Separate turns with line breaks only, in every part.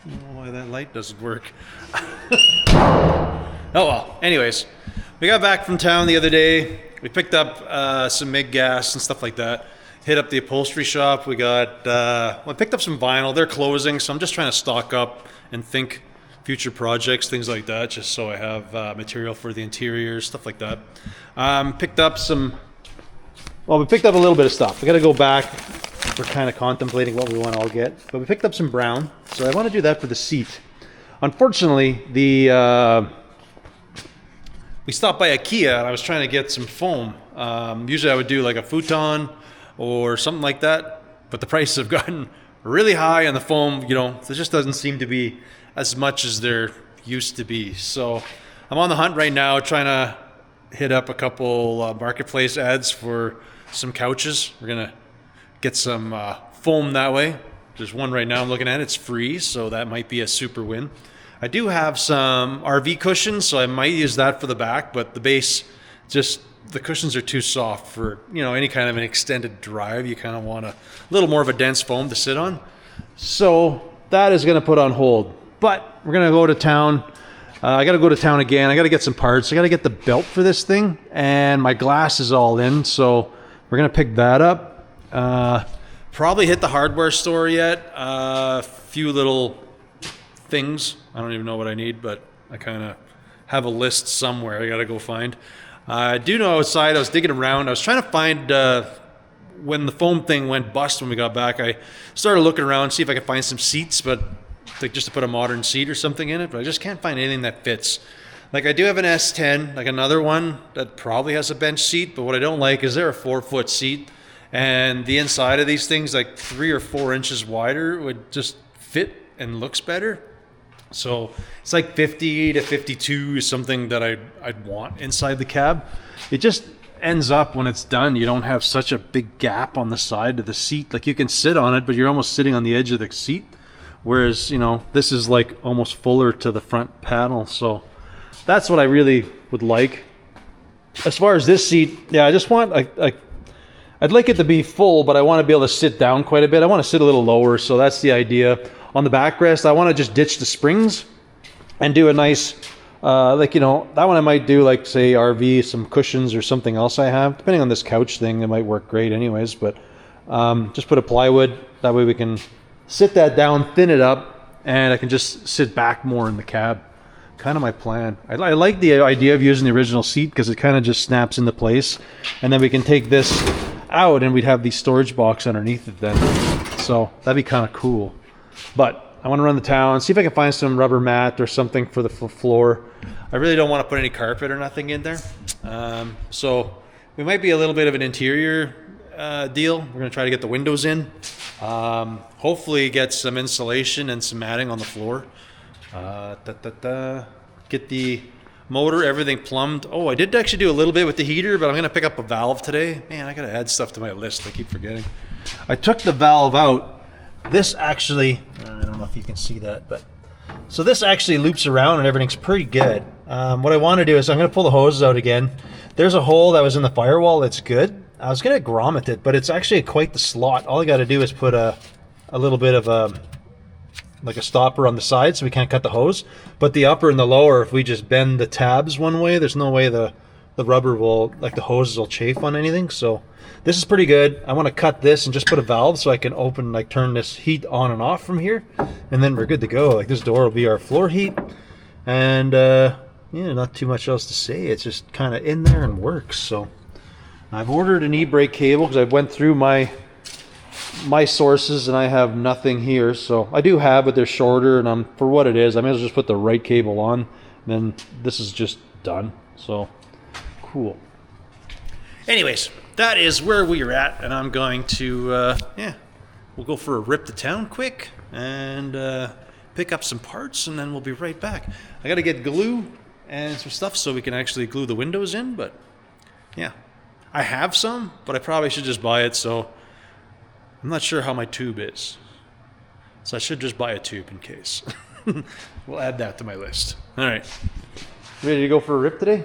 I don't know why that light doesn't work. Oh well, anyways, we got back from town the other day. We picked up some MIG gas and stuff like that. Hit up the upholstery shop. We got, I picked up some vinyl. They're closing, so I'm just trying to stock up and think future projects, things like that, just so I have material for the interiors, stuff like that. Picked up some, well, we picked up a little bit of stuff. We got to go back. We're kind of contemplating what we want to all get, but we picked up some brown, so I want to do that for the seat. Unfortunately, we stopped by IKEA and I was trying to get some foam. Usually I would do like a futon or something like that, but the prices have gotten really high and the foam, you know, there just doesn't seem to be as much as there used to be. So I'm on the hunt right now trying to hit up a couple marketplace ads for some couches. We're gonna get some foam that way. There's one right now I'm looking at, it's free, so that might be a super win. I do have some RV cushions, so I might use that for the back, but the base, just the cushions are too soft for, you know, any kind of an extended drive. You kind of want a little more of a dense foam to sit on. So that is going to put on hold, but we're going to go to town. I got to go to town again. I got to get some parts. I got to get the belt for this thing, and my glass is all in, so we're going to pick that up. Probably hit the hardware store yet. A few little things. I don't even know what I need, but I kind of have a list somewhere I got to go find. I do know outside I was digging around. I was trying to find when the foam thing went bust when we got back. I started looking around, see if I could find some seats, but just to put a modern seat or something in it, but I just can't find anything that fits. Like I do have an S10, like another one that probably has a bench seat, but what I don't like is they're a 4-foot seat, and the inside of these things, like 3 or 4 inches wider, would just fit and looks better. So it's like 50 to 52 is something that I'd want inside the cab. It just ends up when it's done, you don't have such a big gap on the side of the seat. Like you can sit on it, but you're almost sitting on the edge of the seat. Whereas, you know, this is like almost fuller to the front panel. So that's what I really would like. As far as this seat, yeah, I just want, I'd like it to be full, but I want to be able to sit down quite a bit. I want to sit a little lower, so that's the idea. On the backrest, I want to just ditch the springs and do a nice, like, you know, that one I might do like, say, RV, some cushions or something else I have. Depending on this couch thing, it might work great anyways, but just put a plywood. That way we can sit that down, thin it up, and I can just sit back more in the cab. Kind of my plan. I like the idea of using the original seat because it kind of just snaps into place. And then we can take this out and we'd have the storage box underneath it then. So that'd be kind of cool. But I want to run the town, see if I can find some rubber mat or something for the floor. I really don't want to put any carpet or nothing in there. So we might be a little bit of an interior deal. We're going to try to get the windows in. Hopefully get some insulation and some matting on the floor. Get the motor, everything plumbed. Oh, I did actually do a little bit with the heater, but I'm going to pick up a valve today. Man, I got to add stuff to my list. I keep forgetting. I took the valve out. This actually, I don't know if you can see that, but so this actually loops around and everything's pretty good. What I want to do is I'm going to pull the hoses out again. There's a hole that was in the firewall that's good. I was going to grommet it, but it's actually quite the slot. All I got to do is put a little bit of like a stopper on the side so we can't cut the hose. But the upper and the lower, if we just bend the tabs one way, there's no way the rubber will, like the hoses will chafe on anything. So this is pretty good. I want to cut this and just put a valve so I can open, like turn this heat on and off from here. And then we're good to go. Like this door will be our floor heat. And yeah, not too much else to say. It's just kind of in there and works. So I've ordered an e-brake cable because I went through my sources and I have nothing here. So I do have, but they're shorter, and for what it is, I may as well just put the right cable on. And then this is just done. So cool. Anyways, that is where we are at, and I'm going to yeah, we'll go for a rip to town quick and pick up some parts, and then we'll be right back. I got to get glue and some stuff so we can actually glue the windows in, but yeah, I have some, but I probably should just buy it. So I'm not sure how my tube is, so I should just buy a tube in case. We'll add that to my list. All right, ready to go for a rip today?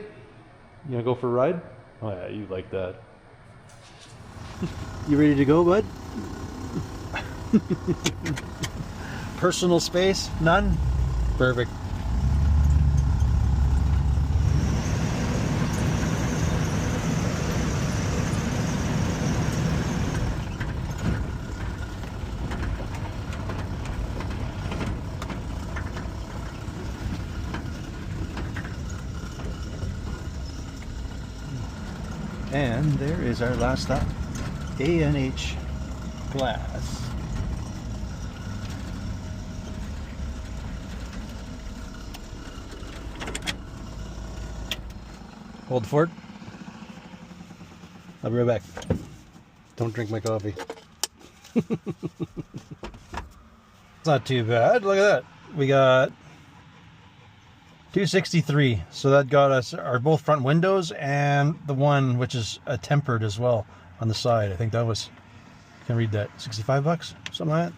You gonna go for a ride? Oh yeah, you like that. You ready to go, bud? personal space? None? Perfect. And there is our last stop, A&H Glass. Hold the fort. I'll be right back. Don't drink my coffee. It's not too bad. Look at that. We got 263. So that got us our both front windows and the one which is tempered as well on the side. I think that was, can read that, 65 bucks, something like that.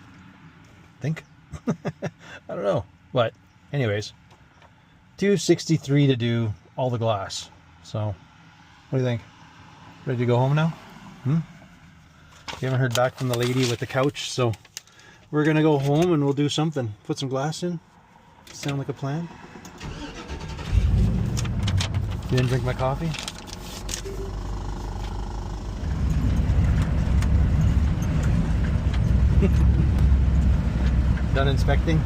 I think. I don't know. But anyways, 263 to do all the glass. So what do you think? Ready to go home now? You haven't heard back from the lady with the couch, so we're gonna go home and we'll do something. Put some glass in. Sound like a plan? You didn't drink my coffee? Done inspecting?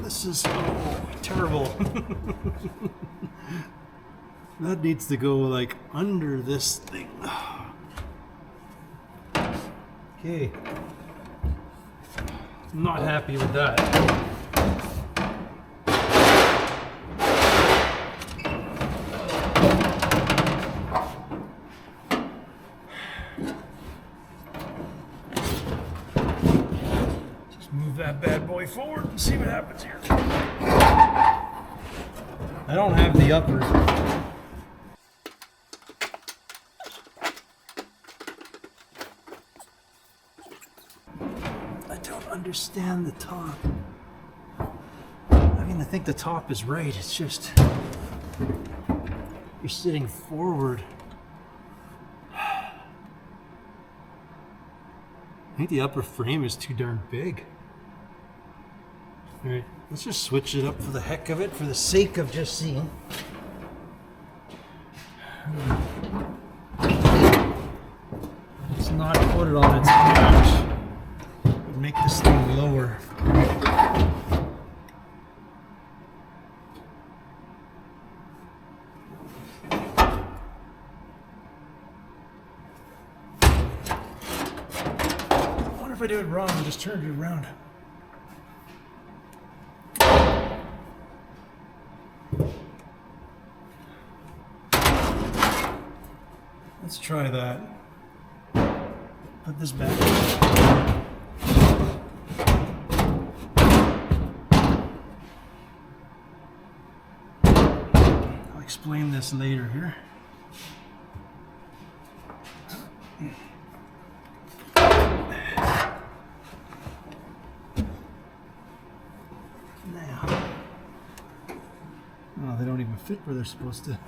This is terrible. That needs to go like under this thing. Okay. Not happy with that. Move that bad boy forward and see what happens here. I don't have the upper. I don't understand the top. I mean, I think the top is right. It's just you're sitting forward. I think the upper frame is too darn big. All right, let's just switch it up for the heck of it, for the sake of just seeing. Let's not put it on its edge. Make this thing lower. I wonder if I do it wrong and just turn it around. Let's try that. Put this back. I'll explain this later here. Now, oh, they don't even fit where they're supposed to.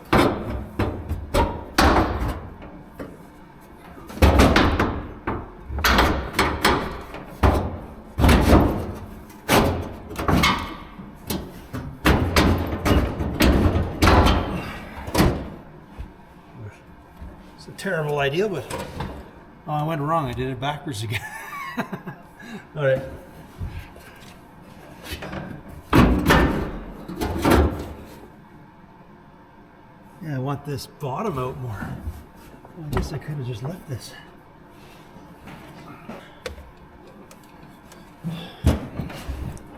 Terrible idea, but oh, I went wrong. I did it backwards again. All right. Yeah, I want this bottom out more. Well, I guess I could have just left this. I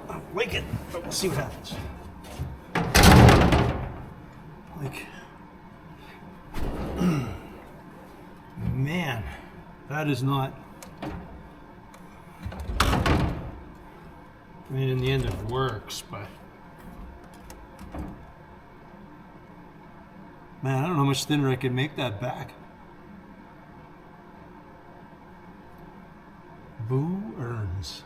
don't like it, but we'll see what happens. Like. Man, that is not. I mean, in the end, it works, but man, I don't know how much thinner I can make that back. Boo earns.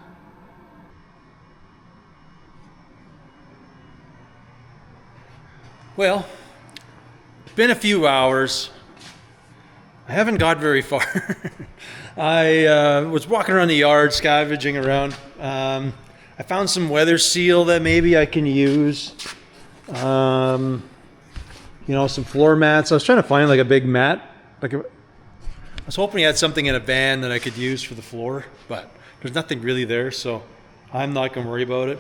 Well, it's been a few hours. I haven't got very far. I was walking around the yard, scavenging around. I found some weather seal that maybe I can use. You know, some floor mats. I was trying to find like a big mat. I was hoping he had something in a van that I could use for the floor, but there's nothing really there, so I'm not going to worry about it.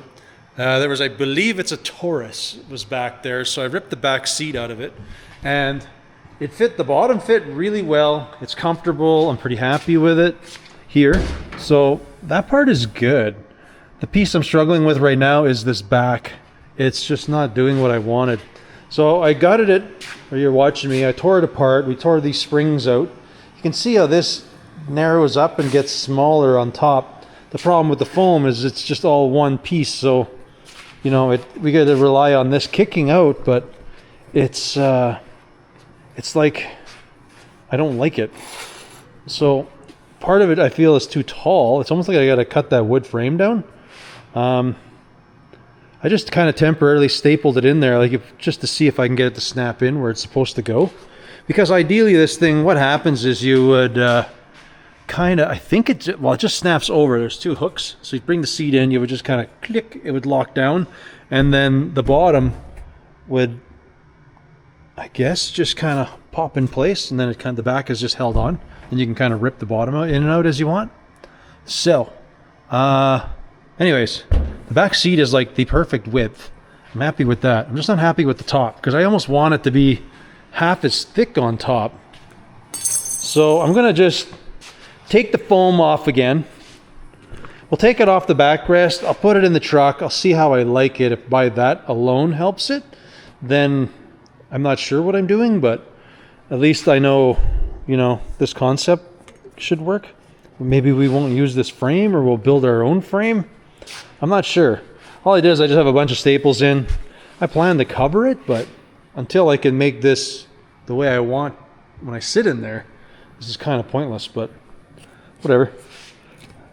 There was, I believe it's a Taurus was back there, so I ripped the back seat out of it, and it fit, the bottom fit really well. It's comfortable. I'm pretty happy with it here. So that part is good. The piece I'm struggling with right now is this back. It's just not doing what I wanted. So I gutted it, or you're watching me, I tore it apart. We tore these springs out. You can see how this narrows up and gets smaller on top. The problem with the foam is it's just all one piece. So, you know, we got to rely on this kicking out, but it's like, I don't like it. So part of it I feel is too tall. It's almost like I got to cut that wood frame down. I just kind of temporarily stapled it in there, like just to see if I can get it to snap in where it's supposed to go. Because ideally this thing, what happens is you would kind of, I think it just snaps over. There's two hooks. So you bring the seat in, you would just kind of click, it would lock down. And then the bottom would, I guess, just kind of pop in place, and then it kind of, the back is just held on, and you can kind of rip the bottom out, in and out as you want. So, anyways, the back seat is like the perfect width. I'm happy with that. I'm just not happy with the top because I almost want it to be half as thick on top. So I'm gonna just take the foam off again. We'll take it off the backrest. I'll put it in the truck. I'll see how I like it. If by that alone helps it, then I'm not sure what I'm doing, but at least I know, you know, this concept should work. Maybe we won't use this frame, or we'll build our own frame. I'm not sure. All I did is I just have a bunch of staples in. I plan to cover it, but until I can make this the way I want when I sit in there, this is kind of pointless, but whatever.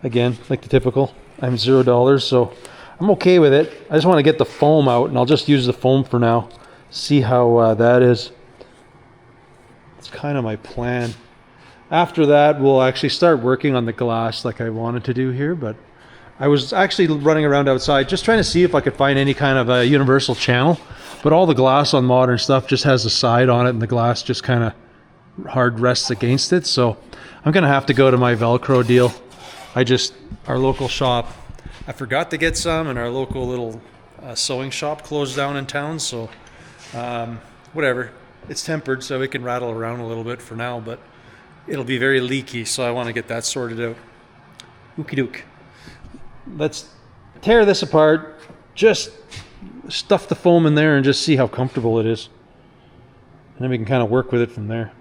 Again, like the typical, I'm $0, so I'm okay with it. I just want to get the foam out, and I'll just use the foam for now. See how that is. It's kind of my plan. After that, we'll actually start working on the glass like I wanted to do here, but I was actually running around outside just trying to see if I could find any kind of a universal channel, but all the glass on modern stuff just has a side on it, and the glass just kind of hard rests against it, so I'm gonna have to go to my Velcro deal. Our local shop, I forgot to get some, and our local little sewing shop closed down in town, so whatever. It's tempered, so it can rattle around a little bit for now, but it'll be very leaky, so I want to get that sorted out. Okie doke. Let's tear this apart, just stuff the foam in there and just see how comfortable it is. And then we can kind of work with it from there.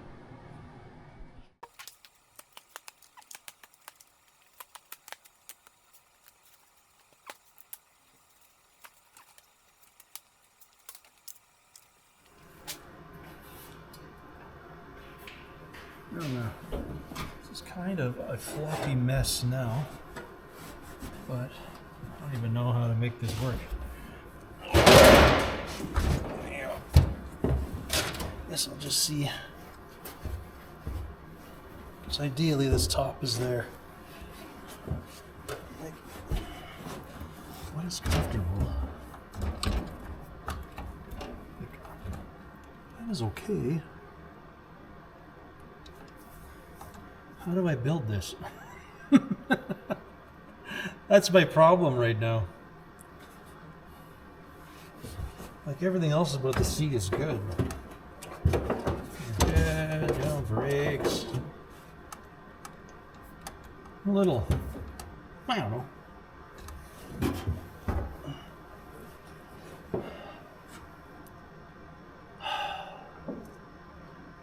This is kind of a floppy mess now, but I don't even know how to make this work. Guess I'll just see, because ideally this top is there. Like, what is comfortable? Like, that is okay. How do I build this? That's my problem right now. Like, everything else about the seat is good. Bed, you know, brakes. A little, I don't know.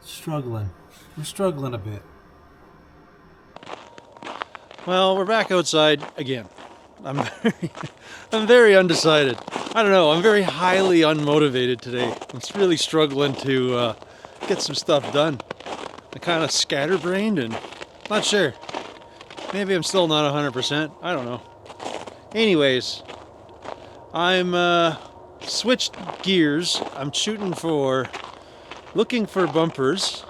Struggling. We're struggling a bit. Well, we're back outside again. I'm very undecided. I don't know, I'm very highly unmotivated today. I'm really struggling to get some stuff done. I'm kind of scatterbrained and not sure. Maybe I'm still not 100%. I don't know. Anyways, I'm switched gears. I'm looking for bumpers.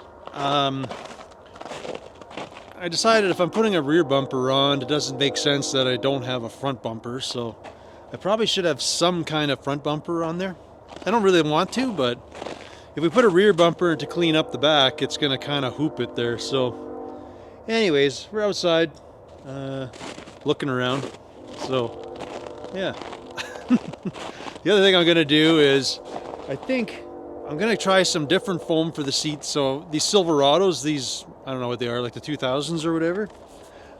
I decided if I'm putting a rear bumper on, it doesn't make sense that I don't have a front bumper, so I probably should have some kind of front bumper on there. I don't really want to, but if we put a rear bumper to clean up the back, it's going to kind of hoop it there. So anyways, we're outside looking around. So yeah. The other thing I'm going to do is I think I'm going to try some different foam for the seats. So these Silverados, these, I don't know what they are, like the 2000s or whatever.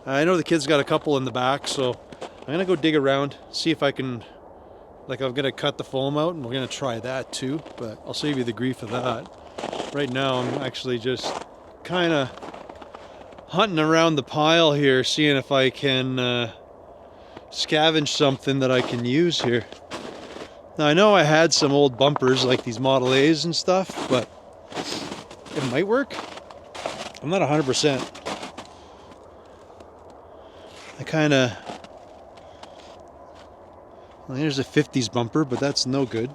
I know the kids got a couple in the back, so I'm going to go dig around, see if I can, like, I'm going to cut the foam out, and we're going to try that too, but I'll save you the grief of that. Right now I'm actually just kind of hunting around the pile here, seeing if I can scavenge something that I can use here. Now I know I had some old bumpers like these Model A's and stuff, but it might work. I'm not 100%. I kind of, well, here's a 50s bumper, but that's no good.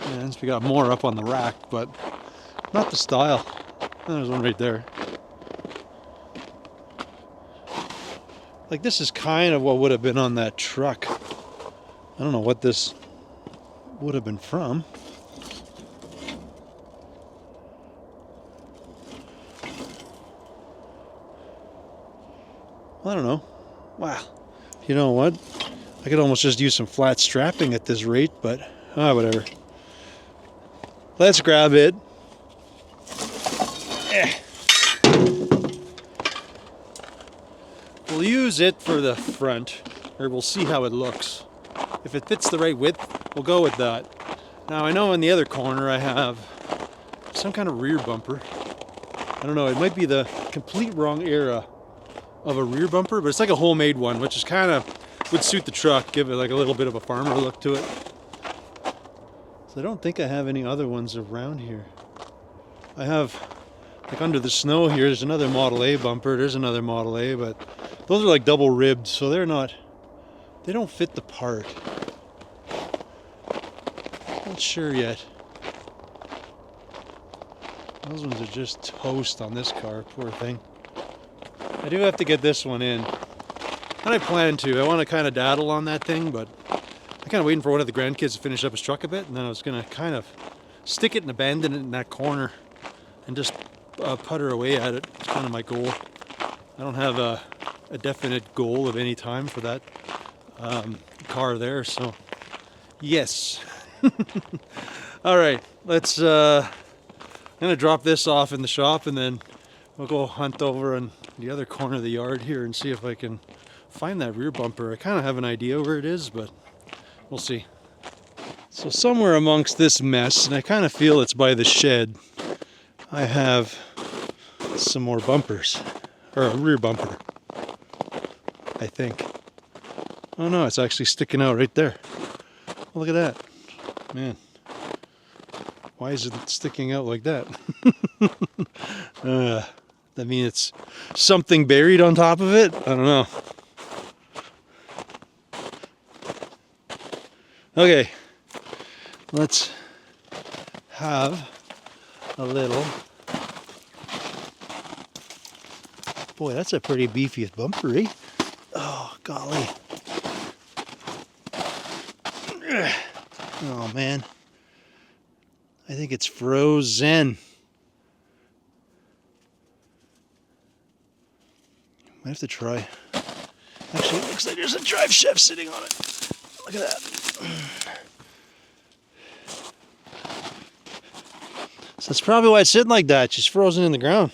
And we got more up on the rack, but not the style. There's one right there. Like, this is kind of what would have been on that truck. I don't know what this would have been from. I don't know. Wow. You know what? I could almost just use some flat strapping at this rate, but whatever. Let's grab it. We'll use it for the front, or we'll see how it looks. If it fits the right width, we'll go with that. Now I know in the other corner I have some kind of rear bumper. I don't know, it might be the complete wrong era of a rear bumper, but it's like a homemade one, which is kind of would suit the truck, give it like a little bit of a farmer look to it. So I don't think I have any other ones around here. I have Like under the snow here, there's another Model A bumper. There's another Model A, but those are like double ribbed, so they don't fit the part. Not sure yet. Those ones are just toast on this car, poor thing. I do have to get this one in. And I plan to. I want to kind of daddle on that thing, but I'm kind of waiting for one of the grandkids to finish up his truck a bit, and then I was going to kind of stick it and abandon it in that corner and just putter away at it. It's kind of my goal. I don't have a definite goal of any time for that car there, so yes. All right, let's I'm gonna drop this off in the shop, and then we'll go hunt over on the other corner of the yard here and see if I can find that rear bumper. I kind of have an idea where it is, but we'll see. So somewhere amongst this mess, and I kind of feel it's by the shed, I have some more bumpers, or a rear bumper, I think. Oh no, it's actually sticking out right there. Oh, look at that. Man, why is it sticking out like that? I mean, it's something buried on top of it? I don't know. Okay, let's have a little. Boy, that's a pretty beefy bumper, eh? Oh, golly. Oh, man. I think it's frozen. Might have to try. Actually, it looks like there's a drive shaft sitting on it. Look at that. So that's probably why it's sitting like that. Just frozen in the ground.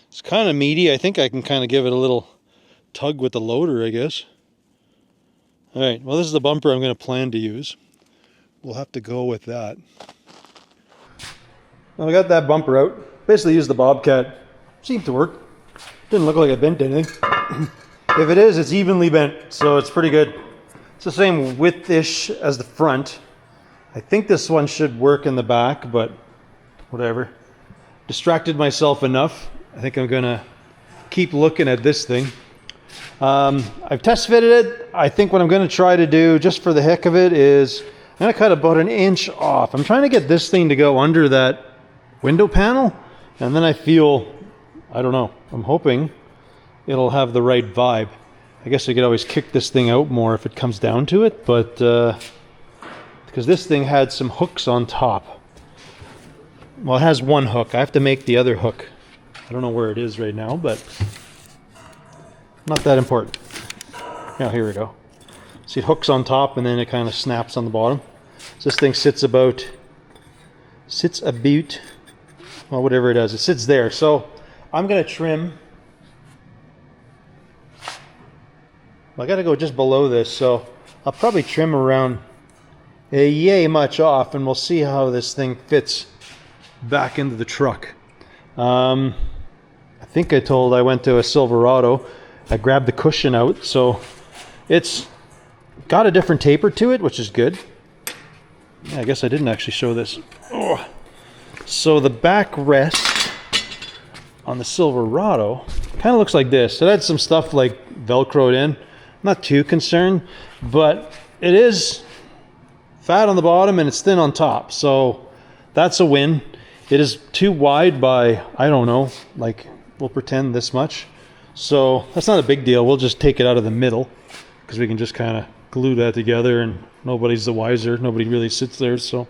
It's kind of meaty. I think I can kind of give it a little tug with the loader, I guess. All right, well, this is the bumper I'm going to plan to use. We'll have to go with that. Well, I got that bumper out. Basically used the Bobcat. Seemed to work. Didn't look like it bent anything. If it is, it's evenly bent, so it's pretty good. It's the same width-ish as the front. I think this one should work in the back, but whatever. Distracted myself enough. I think I'm gonna keep looking at this thing. I've test fitted it. I think what I'm gonna try to do, just for the heck of it, is I'm gonna cut about 1 inch off. I'm trying to get this thing to go under that window panel, and then I feel, I don't know, I'm hoping it'll have the right vibe. I guess I could always kick this thing out more if it comes down to it, but because this thing had some hooks on top. Well, it has one hook. I have to make the other hook. I don't know where it is right now, but not that important. Yeah, here we go. See, it hooks on top and then it kind of snaps on the bottom. So this thing sits about, well, whatever it does, it sits there. So I'm going to trim. Well, I got to go just below this, so I'll probably trim around a yay much off, and we'll see how this thing fits back into the truck. I think I went to a Silverado. I grabbed the cushion out, so it's got a different taper to it, which is good. Yeah, I guess I didn't actually show this. Oh. So the back rest on the Silverado kind of looks like this. It had some stuff like Velcroed in. Not too concerned, but it is fat on the bottom and it's thin on top, so that's a win. It is too wide by, I don't know, like we'll pretend this much. So that's not a big deal. We'll just take it out of the middle because we can just kind of glue that together and nobody's the wiser. Nobody really sits there, so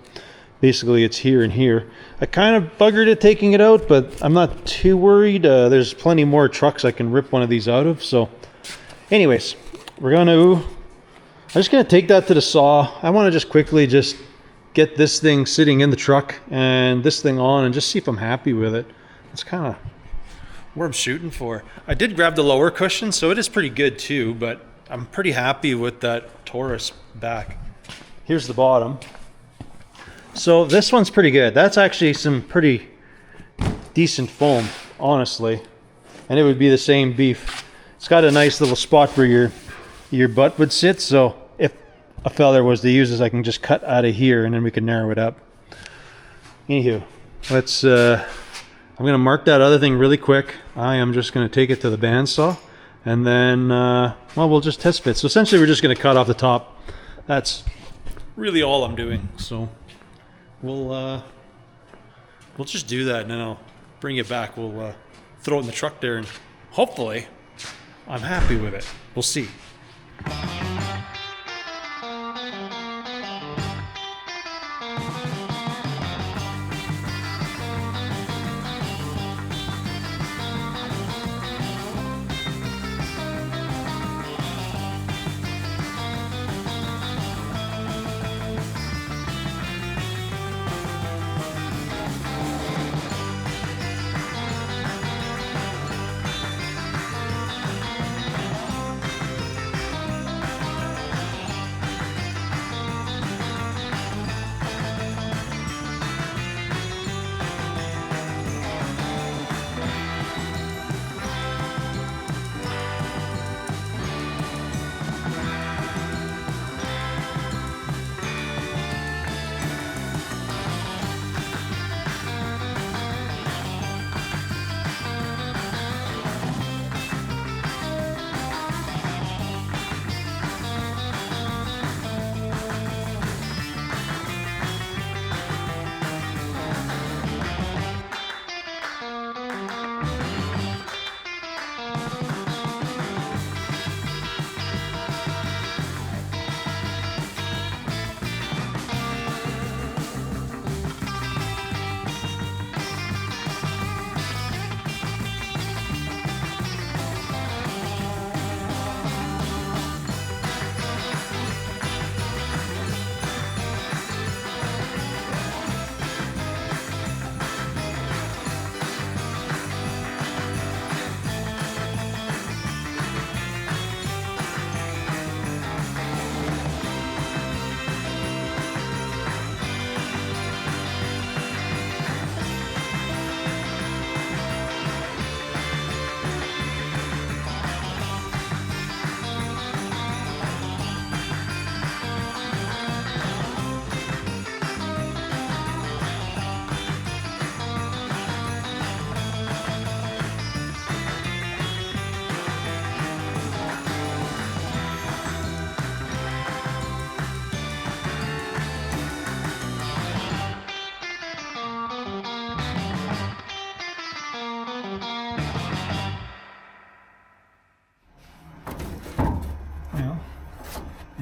basically it's here and here. I kind of buggered it taking it out, but I'm not too worried. There's plenty more trucks I can rip one of these out of. So anyways, I'm just going to take that to the saw. I want to just quickly just get this thing sitting in the truck and this thing on and just see if I'm happy with it. That's kind of where I'm shooting for. I did grab the lower cushion, so it is pretty good too, but I'm pretty happy with that Taurus back. Here's the bottom. So this one's pretty good. That's actually some pretty decent foam, honestly. And it would be the same beef. It's got a nice little spot where your butt would sit, so if a fella was to use this, I can just cut out of here and then we can narrow it up. Anywho, let's I'm going to mark that other thing really quick. I am just going to take it to the bandsaw, and then, well, we'll just test fit. So essentially we're just going to cut off the top. That's really all I'm doing. So we'll just do that, and then I'll bring it back. We'll throw it in the truck there, and hopefully I'm happy with it. We'll see.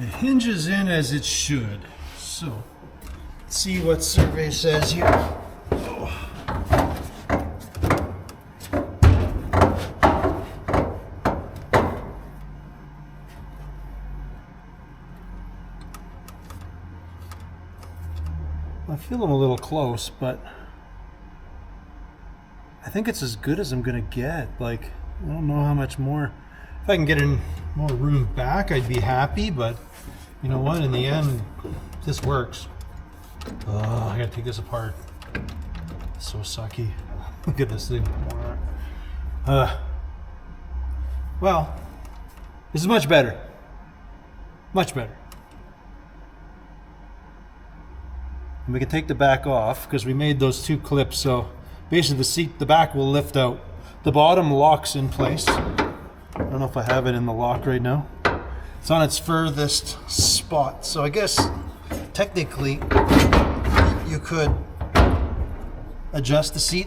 It hinges in as it should. So, let's see what survey says here. Oh. I feel I'm a little close, but I think it's as good as I'm gonna get. Like, I don't know how much more. If I can get in more room back, I'd be happy, but you know what, in the end, this works. I gotta take this apart. It's so sucky. Look at this thing. Well, this is much better. Much better. And we can take the back off because we made those two clips, so basically the back will lift out. The bottom locks in place. I don't know if I have it in the lock right now. It's on its furthest spot. So I guess technically you could adjust the seat.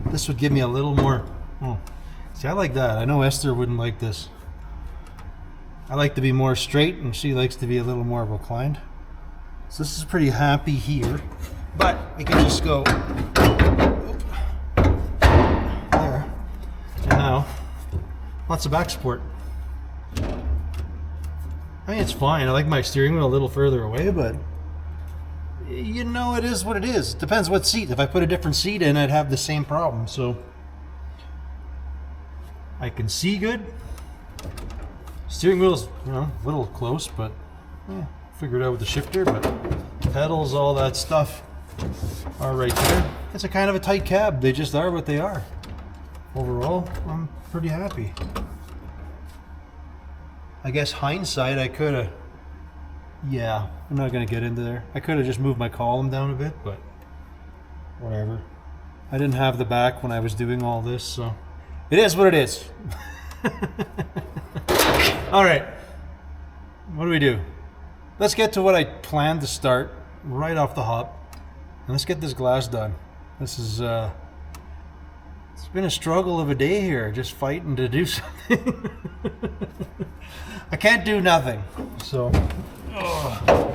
This would give me a little more. See, I like that. I know Esther wouldn't like this. I like to be more straight and she likes to be a little more reclined. So this is pretty happy here. But we can just go there. And now, lots of back support. I mean, it's fine. I like my steering wheel a little further away, but you know, it is what it is. It depends what seat. If I put a different seat in, I'd have the same problem. So I can see good. Steering wheel's, you know, a little close, but yeah, figured out with the shifter. But pedals, all that stuff are right there. It's a kind of a tight cab. They just are what they are. Overall, I'm pretty happy. I guess hindsight, I could have, yeah, I'm not going to get into there. I could have just moved my column down a bit, but whatever. I didn't have the back when I was doing all this, so it is what it is. All right, what do we do? Let's get to what I planned to start right off the hop, and let's get this glass done. This is it's been a struggle of a day here, just fighting to do something. I can't do nothing, so. Ugh.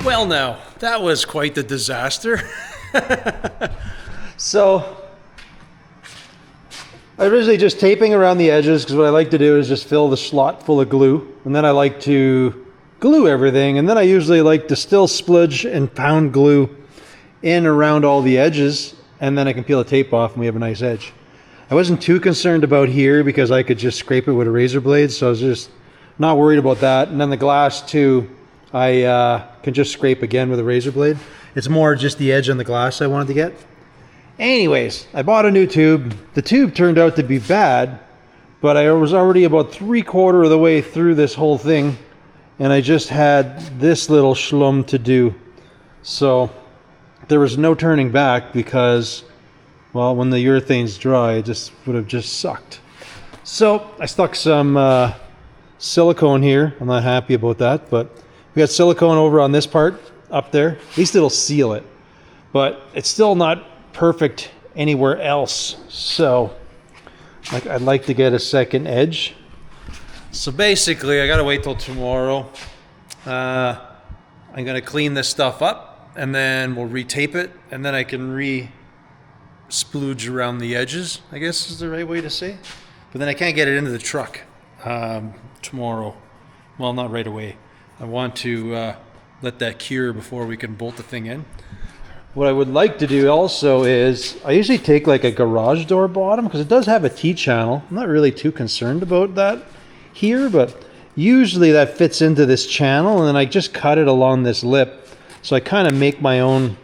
Well now, that was quite the disaster. So, I'm originally just taping around the edges because what I like to do is just fill the slot full of glue. And then I like to glue everything. And then I usually like to still spludge and pound glue in around all the edges. And then I can peel the tape off and we have a nice edge. I wasn't too concerned about here because I could just scrape it with a razor blade. So I was just not worried about that. And then the glass too, I can just scrape again with a razor blade. It's more just the edge on the glass I wanted to get. Anyways, I bought a new tube. The tube turned out to be bad, but I was already about 3/4 of the way through this whole thing, and I just had this little schlum to do. So there was no turning back because, well, when the urethane's dry, it just would have just sucked. So I stuck some silicone here. I'm not happy about that, but we got silicone over on this part up there. At least it'll seal it, but it's still not perfect anywhere else. So I'd like to get a second edge. So basically I gotta wait till tomorrow I'm going to clean this stuff up, and then we'll retape it, and then I can splooge around the edges, I guess is the right way to say. But then I can't get it into the truck tomorrow. Well, not right away. I want to let that cure before we can bolt the thing in. What I would like to do also is, I usually take like a garage door bottom, because it does have a T-channel. I'm not really too concerned about that here, but usually that fits into this channel, and then I just cut it along this lip. So I kind of make my own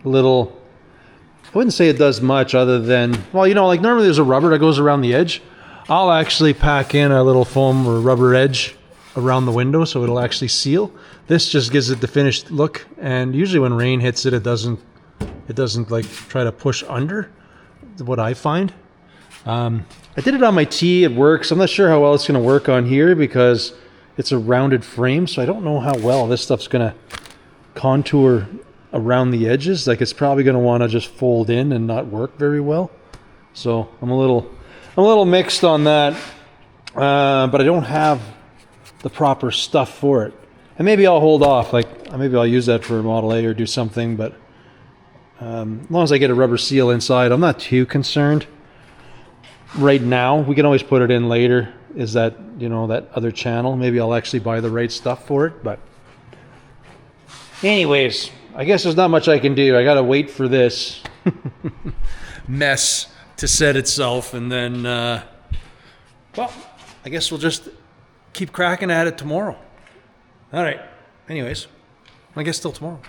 little, I wouldn't say it does much other than, well, you know, like normally there's a rubber that goes around the edge. I'll actually pack in a little foam or rubber edge around the window so it'll actually seal. This just gives it the finished look, and usually when rain hits it, it doesn't like try to push under, what I find. I did it on my T, it works. I'm not sure how well it's going to work on here because it's a rounded frame, so I don't know how well this stuff's going to contour around the edges. Like, it's probably going to want to just fold in and not work very well. So I'm a little mixed on that, but I don't have the proper stuff for it. And maybe I'll hold off, like maybe I'll use that for Model A or do something, but as long as I get a rubber seal inside, I'm not too concerned. Right now, we can always put it in later, is that, you know, that other channel. Maybe I'll actually buy the right stuff for it, but anyways, I guess there's not much I can do. I gotta wait for this mess to set itself, and then, well, I guess we'll just keep cracking at it tomorrow. All right, anyways, I guess till tomorrow.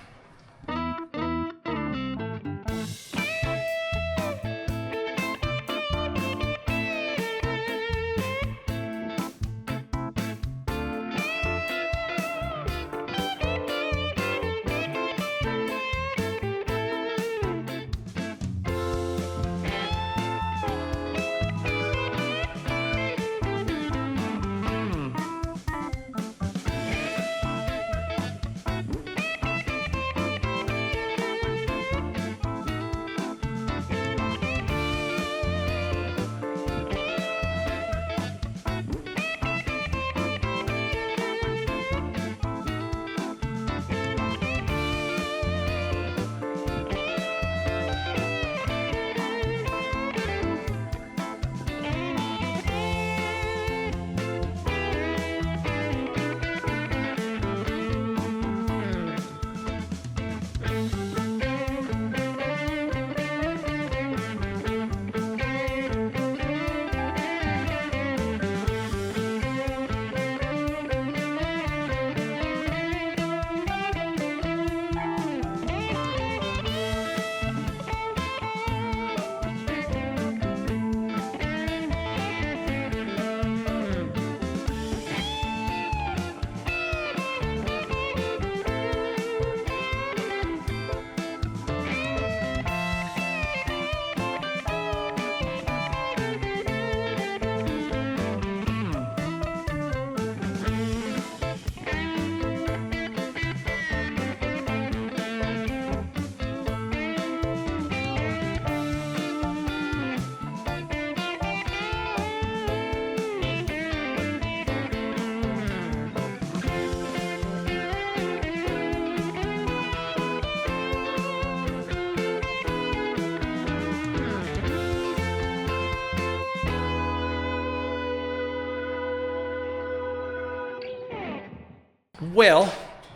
Well,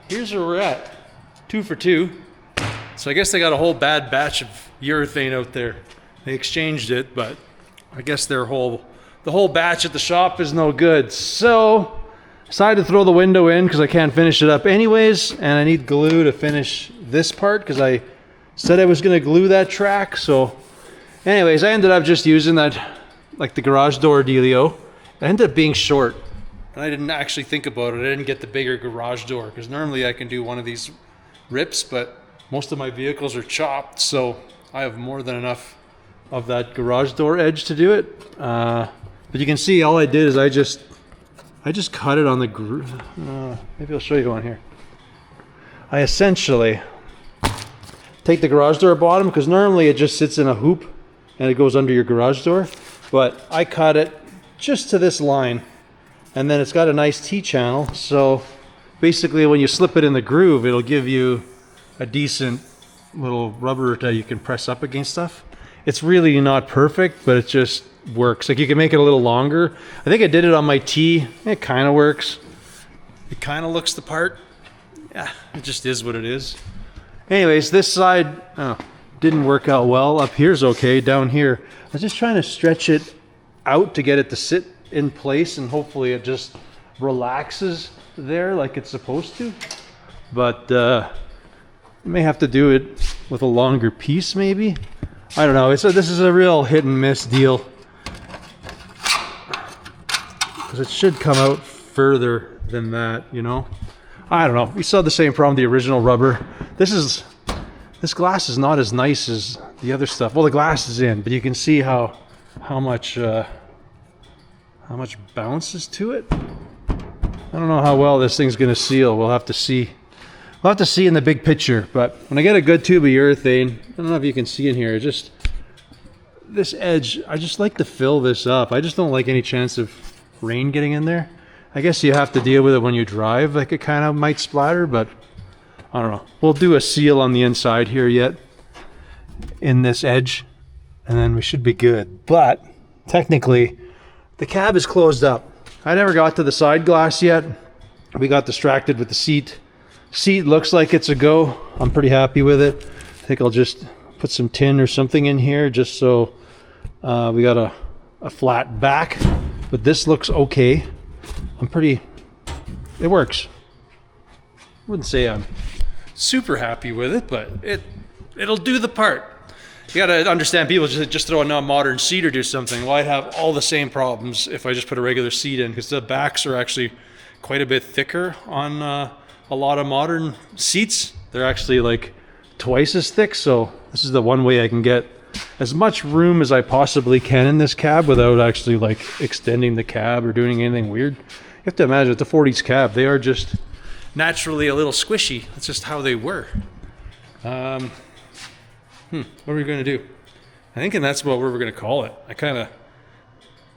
here's where we're at. 2 for 2. So I guess they got a whole bad batch of urethane out there. They exchanged it, but I guess the whole batch at the shop is no good. So decided to throw the window in because I can't finish it up anyways, and I need glue to finish this part because I said I was going to glue that track. So anyways, I ended up just using that, like the garage door dealio. It ended up being short, and I didn't actually think about it. I didn't get the bigger garage door because normally I can do one of these rips, but most of my vehicles are chopped, so I have more than enough of that garage door edge to do it. But you can see all I did is I just cut it on the maybe I'll show you on here. I essentially take the garage door bottom, because normally it just sits in a hoop and it goes under your garage door, but I cut it just to this line, and then it's got a nice T-channel, so basically when you slip it in the groove, it'll give you a decent little rubber that you can press up against stuff. It's really not perfect, but it just works. Like you can make it a little longer. I think I did it on my T. It kind of works. It kind of looks the part. Yeah, it just is what it is. Anyways, this side didn't work out well. Up here's okay. Down here, I was just trying to stretch it out to get it to sit in place, and hopefully it just relaxes there like it's supposed to. But you may have to do it with a longer piece, maybe. I don't know. This is a real hit and miss deal, because it should come out further than that, you know. I don't know. We saw the same problem with the original rubber. This glass is not as nice as the other stuff. Well, the glass is in, but you can see how much bounces to it. I don't know how well this thing's going to seal. We'll have to see. We'll have to see in the big picture. But when I get a good tube of urethane, I don't know if you can see in here, just this edge, I just like to fill this up. I just don't like any chance of rain getting in there. I guess you have to deal with it when you drive, like it kind of might splatter, but I don't know. We'll do a seal on the inside here yet in this edge, and then we should be good. But technically, the cab is closed up. I never got to the side glass yet. We got distracted with the seat. Seat looks like it's a go. I'm pretty happy with it. I think I'll just put some tin or something in here just so we got a flat back. But this looks okay. It works. Wouldn't say I'm super happy with it, but it'll do the part. You gotta understand, people just throw a modern seat or do something. Well, I'd have all the same problems if I just put a regular seat in, because the backs are actually quite a bit thicker on a lot of modern seats. They're actually like twice as thick, so this is the one way I can get as much room as I possibly can in this cab without actually like extending the cab or doing anything weird. You have to imagine it's a 40s cab. They are just naturally a little squishy. That's just how they were. What are we going to do? I think that's what we're going to call it. I kind of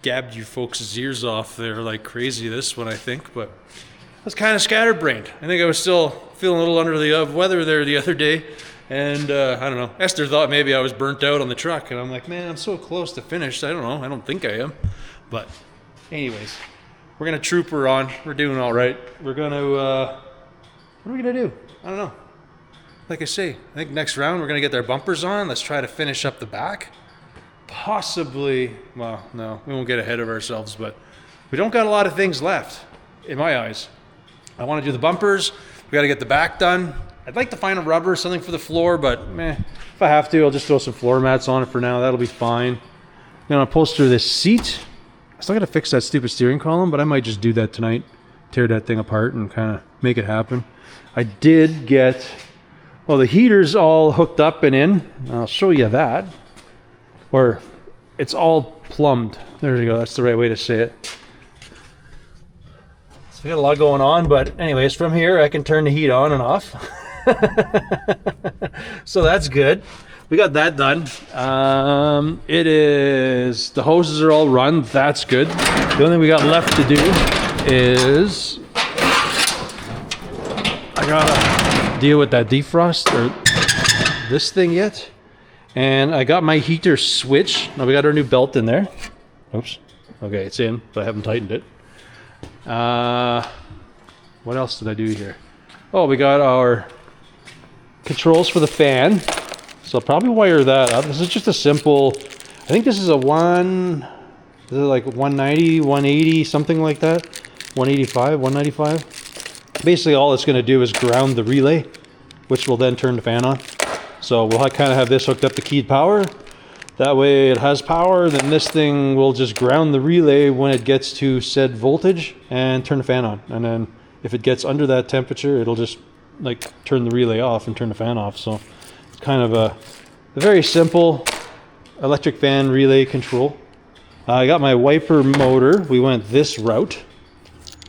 gabbed you folks' ears off there like crazy this one, I think, but I was kind of scatterbrained. I think I was still feeling a little under the weather there the other day, and I don't know. Esther thought maybe I was burnt out on the truck, and I'm like, man, I'm so close to finish. I don't know. I don't think I am. But anyways, we're going to troop her on. We're doing all right. We're going to, what are we going to do? I don't know. Like I say, I think next round we're going to get their bumpers on. Let's try to finish up the back. Possibly, well, no, we won't get ahead of ourselves, but we don't got a lot of things left, in my eyes. I want to do the bumpers. We got to get the back done. I'd like to find a rubber, something for the floor, but meh, if I have to, I'll just throw some floor mats on it for now. That'll be fine. I'm going to upholster this seat. I still got to fix that stupid steering column, but I might just do that tonight. Tear that thing apart and kind of make it happen. I did get, well, the heater's all hooked up and in. I'll show you that. Or it's all plumbed. There you go. That's the right way to say it. So we got a lot going on, but anyways, from here I can turn the heat on and off. So that's good. We got that done. It is, the hoses are all run. That's good. The only thing we got left to do is I gotta deal with that defrost or this thing yet. And I got my heater switch. Now we got our new belt in there. Oops. Okay, it's in, but I haven't tightened it. What else did I do here? Oh, we got our controls for the fan. So I'll probably wire that up. This is just a simple, I think this is a is it like 190, 180, something like that? 185, 195. Basically all it's going to do is ground the relay, which will then turn the fan on. So we'll kind of have this hooked up to keyed power. That way it has power, then this thing will just ground the relay when it gets to said voltage and turn the fan on. And then if it gets under that temperature, it'll just like turn the relay off and turn the fan off. So it's kind of a very simple electric fan relay control. I got my wiper motor. We went this route.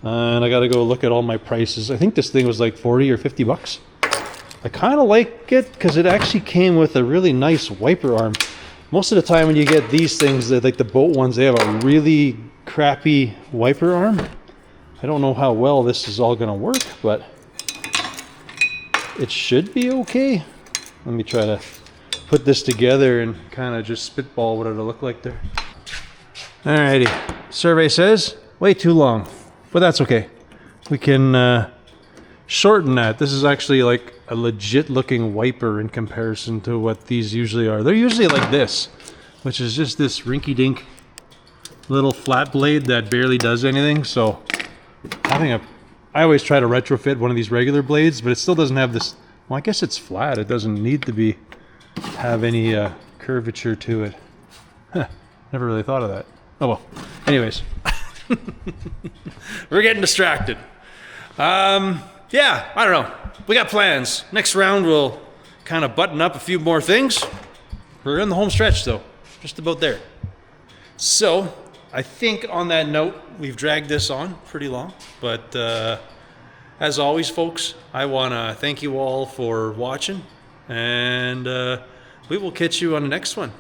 And I got to go look at all my prices. I think this thing was like 40 or 50 bucks. I kind of like it because it actually came with a really nice wiper arm. Most of the time when you get these things, like the boat ones, they have a really crappy wiper arm. I don't know how well this is all gonna work, but it should be okay. Let me try to put this together and kind of just spitball what it'll look like there. Alrighty, survey says way too long, but that's okay. We can shorten that. This is actually like a legit looking wiper in comparison to what these usually are. They're usually like this, which is just this rinky-dink little flat blade that barely does anything. So I always try to retrofit one of these regular blades, but it still doesn't have this. Well, I guess it's flat. It doesn't need to have any curvature to it. Huh, never really thought of that. Oh well. Anyways, we're getting distracted. Yeah, I don't know. We got plans. Next round we'll kind of button up a few more things. We're in the home stretch though, just about there. So I think on that note, we've dragged this on pretty long, but as always, folks, I want to thank you all for watching, and we will catch you on the next one.